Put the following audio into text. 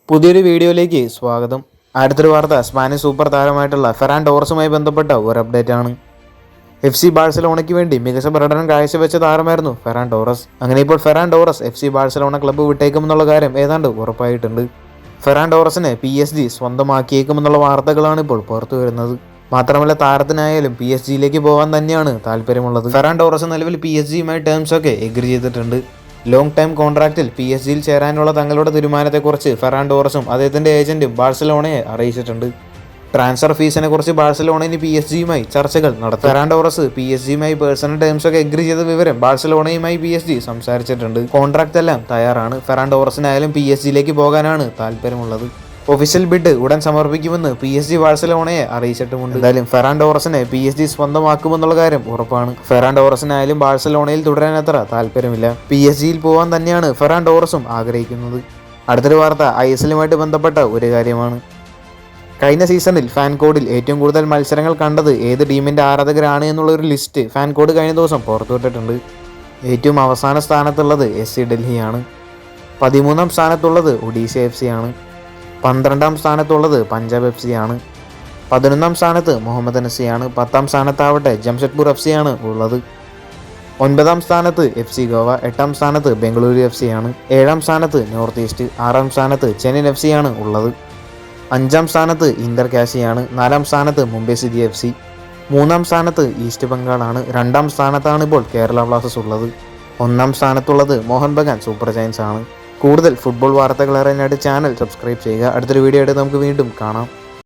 പുതിയൊരു വീഡിയോയിലേക്ക് സ്വാഗതം. അടുത്തൊരു വാർത്ത സ്പാനിഷ് സൂപ്പർ താരമായിട്ടുള്ള ഫെറാൻ ടോറസുമായി ബന്ധപ്പെട്ട ഒരു അപ്ഡേറ്റ് ആണ്. FC ബാഴ്സലോണയ്ക്ക് വേണ്ടി മികച്ച പ്രകടനം കാഴ്ചവെച്ച താരമായിരുന്നു ഫെറാൻ ടോറസ്. അങ്ങനെ ഇപ്പോൾ Ferran Torres FC Barcelona club വിട്ടേക്കുമെന്നുള്ള കാര്യം ഏതാണ്ട് ഉറപ്പായിട്ടുണ്ട്. ഫെറാൻ ടോറസിനെ PSG സ്വന്തമാക്കിയേക്കുമെന്നുള്ള വാർത്തകളാണ് ഇപ്പോൾ പുറത്തു വരുന്നത്. മാത്രമല്ല താരത്തിനായാലും PSG പോകാൻ തന്നെയാണ് താല്പര്യമുള്ളത്. ഫെറാൻ ടോറസ് നിലവിൽ PSG ടേംസ് ഒക്കെ എഗ്രി ചെയ്തിട്ടുണ്ട്. ലോങ് ടൈം കോൺട്രാക്റ്റിൽ PSG ചേരാനുള്ള തങ്ങളുടെ തീരുമാനത്തെക്കുറിച്ച് ഫെറാൻ ടോറസും അദ്ദേഹത്തിൻ്റെ ഏജന്റും ബാഴ്സലോണയെ അറിയിച്ചിട്ടുണ്ട്. ട്രാൻസ്ഫർ ഫീസിനെ കുറിച്ച് ബാഴ്സലോണയിൽ PSG ചർച്ചകൾ നടത്തും. Ferran Torres PSG personal terms ഒക്കെ എഗ്രി ചെയ്ത വിവരം ബാഴ്സലോണയുമായി PSG സംസാരിച്ചിട്ടുണ്ട്. കോൺട്രാക്റ്റ് എല്ലാം തയ്യാറാണ്. ഫെറാൻ ടോറസിനായാലും PSG പോകാനാണ് താല്പര്യമുള്ളത്. ഒഫീഷ്യൽ ബിഡ് ഉടൻ സമർപ്പിക്കുമെന്ന് PSG ബാഴ്സലോണയെ അറിയിച്ചിട്ടുമുണ്ട്. എന്തായാലും ഫെറാൻ ടോറസിനെ PSG സ്വന്തമാക്കുമെന്നുള്ള കാര്യം ഉറപ്പാണ്. ഫെറാൻ ടോറസിനായാലും ബാഴ്സലോണയിൽ തുടരാൻ അത്ര താല്പര്യമില്ല. PSG പോകാൻ തന്നെയാണ് ഫെറാൻ ടോറസും ആഗ്രഹിക്കുന്നത്. അടുത്തൊരു വാർത്ത ISL ബന്ധപ്പെട്ട ഒരു കാര്യമാണ്. കഴിഞ്ഞ സീസണിൽ ഫാൻ കോഡിൽ ഏറ്റവും കൂടുതൽ മത്സരങ്ങൾ കണ്ടത് ഏത് ടീമിൻ്റെ ആരാധകരാണ് എന്നുള്ള ഒരു ലിസ്റ്റ് ഫാൻ കോഡ് കഴിഞ്ഞ ദിവസം പുറത്തുവിട്ടിട്ടുണ്ട്. ഏറ്റവും അവസാന സ്ഥാനത്തുള്ളത് SC ഡൽഹിയാണ്. 13ാം സ്ഥാനത്തുള്ളത് ഒഡീഷ FC ആണ്. 12ാം സ്ഥാനത്തുള്ളത് പഞ്ചാബ് FC ആണ്. 11ാം സ്ഥാനത്ത് മുഹമ്മദൻ FC ആണ്. 10ാം സ്ഥാനത്താവട്ടെ ജംഷഡ്പൂർ FC ആണ് ഉള്ളത്. 9ാം സ്ഥാനത്ത് FC ഗോവ. 8ാം സ്ഥാനത്ത് ബംഗളൂരു FC ആണ്. 7ാം സ്ഥാനത്ത് നോർത്ത് ഈസ്റ്റ്. 6ാം സ്ഥാനത്ത് ചെന്നൈയിൻ FC ആണ് ഉള്ളത്. 5ാം സ്ഥാനത്ത് ഇന്റർ കാശിയാണ്. 4ാം സ്ഥാനത്ത് മുംബൈ സിറ്റി FC. 3ാം സ്ഥാനത്ത് ഈസ്റ്റ് ബംഗാളാണ്. 2ാം സ്ഥാനത്താണ് ഇപ്പോൾ കേരള ബ്ലാസ്റ്റേഴ്സ് ഉള്ളത്. 1ാം സ്ഥാനത്തുള്ളത് മോഹൻ ബഗാൻ സൂപ്പർ ജയൻസ് ആണ്. കൂടുതൽ ഫുട്ബോൾ വാർത്തകൾ അറിയാനായിട്ട് ചാനൽ സബ്സ്ക്രൈബ് ചെയ്യുക. അടുത്തൊരു വീഡിയോ ആയിട്ട് നമുക്ക് വീണ്ടും കാണാം.